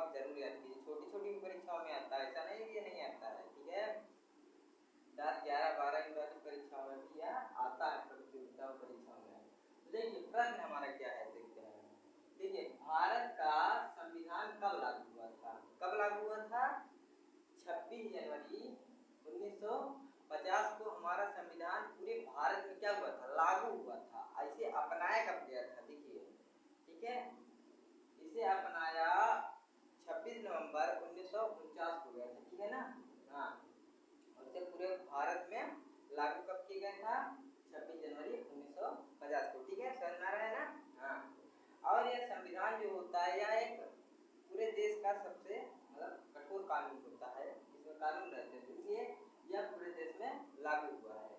आप जरूर याद कीजिए, छोटी छोटी परीक्षाओं में आता है, ऐसा नहीं कि नहीं आता है, ठीक है। 10, 11, 12 वाली परीक्षाओं में भी यह आता है, प्रतियोगिता परीक्षाओं में। देखिए प्रश्न हमारा क्या है, देखते हैं। देखिए भारत का संविधान कब लागू हुआ था? कब लागू हुआ था? 26 जनवरी 1950 को हमारा संविधान पूरे भारत में क्या हुआ था? लागू हुआ था। इसे अपनाया कब गया था? देखिए, ठीक है, इसे अपनाया 26 नवंबर 1949 को गया था, ठीक है ना। हाँ, और इसे पूरे भारत में लागू कब किया गया था? 26 जनवरी 1950 को, ठीक है, समझ में आ रहा है ना। हाँ, और यह संविधान जो होता है यह एक पूरे देश का सबसे मतलब कठोर कानून होता है, इसमें कानून रहते हैं, इसलिए यह पूरे देश में लागू हुआ है।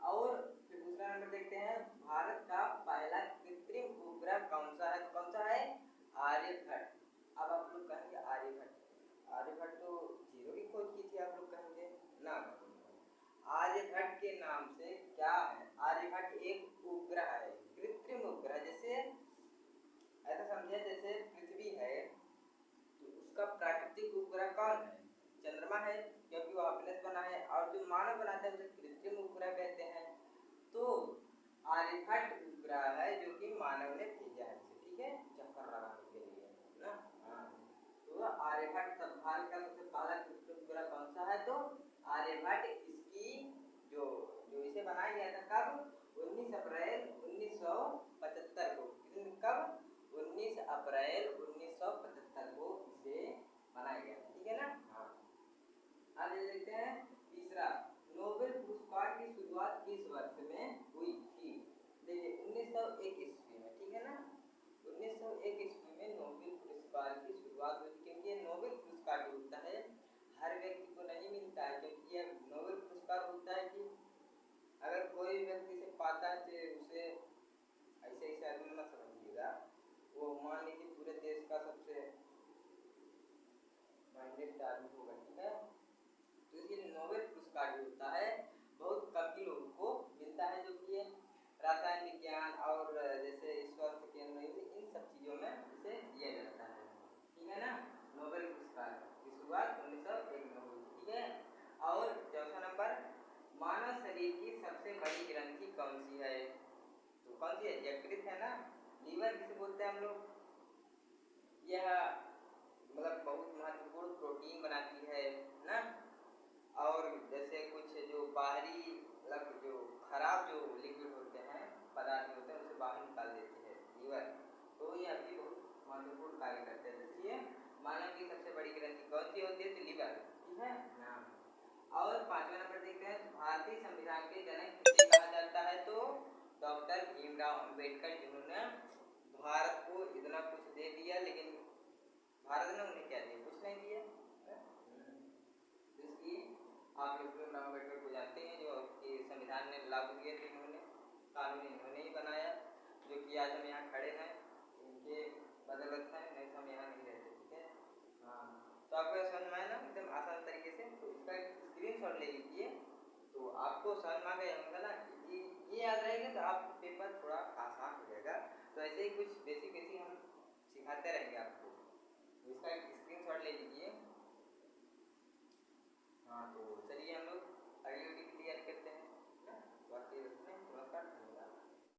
और फिर दूसरा नंबर देखते हैं, भारत का पहला कृत्रिम उपग्रह कौन सा है? कौन सा है? आर्यभट्ट। अब आप लोग कहेंगे आर्यभट्ट, आर्यभट्ट तो जीरो की खोज की थी, आप लोग कहेंगे ना। आर्यभट्ट के नाम से क्या है? आर्यभट्ट एक उपग्रह है, कृत्रिम उपग्रह। जैसे ऐसा समझे जैसे पृथ्वी है तो उसका प्राकृतिक उपग्रह कौन है? चंद्रमा है, क्योंकि वो अपने से बना है, और जो मानव बनाता है उसे कृत्रिम उपग्रह कहते हैं। तो आर्यभट्ट उपग्रह है जो कि मानव ने भेजा है, ठीक है, चक्कर लगाने के लिए ना। हाँ, तो आर्यभट्ट भारत का सबसे पहला कृत्रिम उपग्रह कौन सा है? तो आर्यभट्ट। इसकी जो जो इसे बनाया गया था कब? 19 अप्रैल 1975 को। कब? 19 अप्रैल 1975 को इसे बनाया गया, ठीक है ना। हाँ, आगे देखते हैं तीसरा, नोबेल पुरस्कार की शुरुआत किस वर्ष में हुई थी? देखिए 1901 ईस्वी में, ठीक है ना। 1901 ईस्वी में नोबेल पुरस्कार की शुरुआत हुई थी, क्योंकि ये नोबेल पुरस्कार जो होता है हर व्यक्ति को नहीं मिलता है, क्योंकि यह नोबेल पुरस्कार होता है कि अगर कोई व्यक्ति से पाता है तो उसे ऐसे ऐसे आदमी मत समझिएगा, वो मान लीजिए पूरे देश का सबसे माइंडेड आदमी होगा, ठीक है। तो ये नोबेल पुरस्कार जो होता है बहुत कम ही लोगों को मिलता है, जो कि रसायन विज्ञान और जैसे स्वास्थ्य केंद्र इन सब चीज़ों में इसे दिया जाता है, ठीक है ना। नोबेल पुरस्कार की शुरुआत 1901 में हुई, ठीक है। और चौथा नंबर, मानव शरीर की सबसे बड़ी ग्रंथि कौन सी है? तो कौन सी है? यकृत है ना, लीवर जिसे बोलते हैं हम लोग। यह मतलब बहुत महत्वपूर्ण प्रोटीन बनाती है ना, और जैसे कुछ जो बाहरी मतलब जो खराब जो लिक्विड होते हैं, पदार्थ होते हैं, उसे बाहर निकाल देती है लीवर। तो ये अभी बहुत महत्वपूर्ण कार्य करते हैं, इसलिए मानव की सबसे बड़ी ग्रंथि कौन सी होती है? तो लीवर, ठीक है ना। और पांचवा नंबर देखते हैं, भारतीय संविधान के जनक किसे कहा जाता है? तो डॉक्टर भीमराव अंबेडकर, जिन्होंने भारत को इतना कुछ दे दिया, लेकिन भारत ने उन्हें क्या दिया? कुछ नहीं दिया। इसलिए आप लोग भीमराव अंबेडकर को जानते हैं, जो कि संविधान ने लागू किए थे, इन्होंने कानून इन्होंने ही बनाया, जो कि आज हम यहाँ खड़े हैं इनके बदौलत है, नहीं तो हम यहाँ नहीं रहते, ठीक है। हाँ, तो आपको समझ में आया ना एकदम आसान तरीके से। तो इसका स्क्रीनशॉट ले लीजिए, तो आपको समझ में आ गया होगा ना। ये याद रहेगा तो आपको पेपर थोड़ा आसान हो जाएगा। तो ऐसे ही कुछ बेसिक